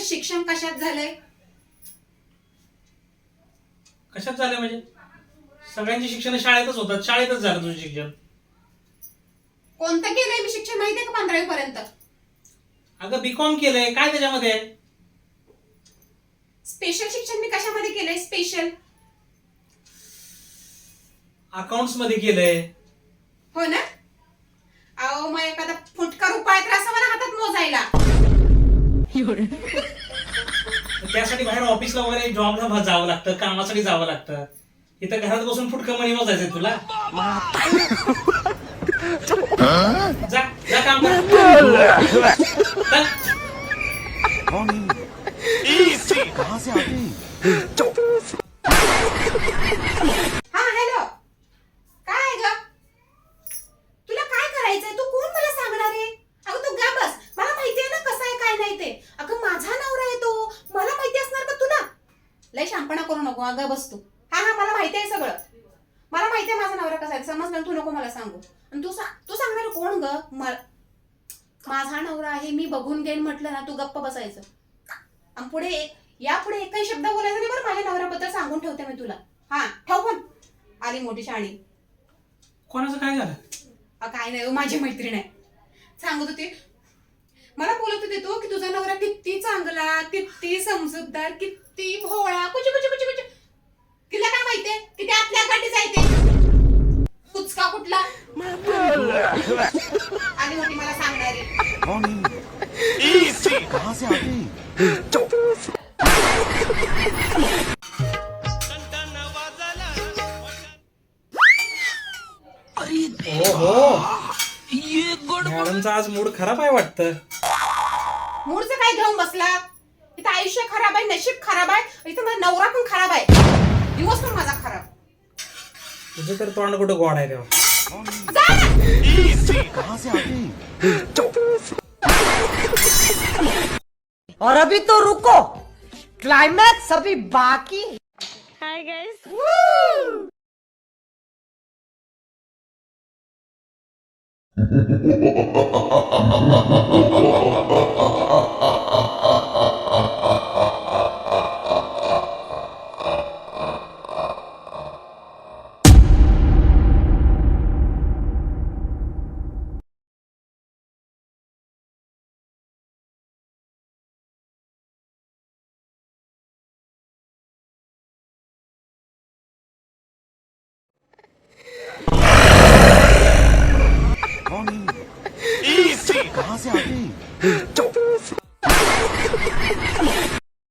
शिक्षण कशात झालंय? कशात झालं म्हणजे? सगळ्यांची शिक्षण शाळेतच होतात, शाळेतच झालं तुझं शिक्षण. कोणतं केलंय मी शिक्षण माहितीये का 15वी पर्यंत? अगं बीकॉम केलंय, काय त्याच्यामध्ये आहे? स्पेशल शिक्षण मी कशामध्ये केलंय? स्पेशल अकाउंट्स मध्ये केलंय. हो ना. अहो मग एखादा फुटका रुपया तर असं मला हातात मोजायला. त्यासाठी बाहेर ऑफिसला वगैरे जॉबला जावं लागतं, कामासाठी जावं लागतं. इथं घरात बसून फुटकं मणी मोजायचंय तुला? जा जा काम कर. हा हॅलो, काय ग? तुला काय करायचंय? तू कोण मला सांगणार आहे? अगं तू गा बस. मला माहितीये ना कसं आहे काय नाही ते. अगं माझा नवरा आहे तो. मला माहिती असणार का तुला? लय शांपणा करू नको. अगं बस तू. हा हा मला माहिती आहे सगळं. मला माहिती आहे माझा नवरा कसा आहे. समजलं? तू नको मला सांगू. आणि तू सांगणार कोण ग? माझा नवरा आहे मी बघून घेईन म्हटलं ना तू गप्प बसायचं. आणि पुढे यापुढे एकही शब्द बोलायचा नाही बरं. माझ्या नवऱ्याबद्दल सांगून ठेवते मी तुला. हा ठेव पण. आली मोठी शाणी. कोणाचं काय झालं? काय नाही माझी मैत्रीण आहे. सांगत होती मला बोलत होती तू की तुझा नवरा किती चांगला, किती समजूतदार, किती भोळा. कुछ कुछ कुछ कुछ. तिला काय माहितीये की ते आपल्या गाठी जायते कुचका कुठला. आणि मोठी मला सांगणारी. ओहो, मॅडमचा आज मूड खराब आहे वाटतं. मूडचं काय घेऊन बसला? इथं आयुष्य खराब आहे, नशीब खराब आहे, इथं माझा नवरा पण खराब आहे, दिवस पण माझा खराब. तुझं तर तोंड कुठं गोड आहे तेव्हा. और अभी तो रुको, क्लाइमैक्स अभी बाकी. Hi guys. कहाँ से आ गई?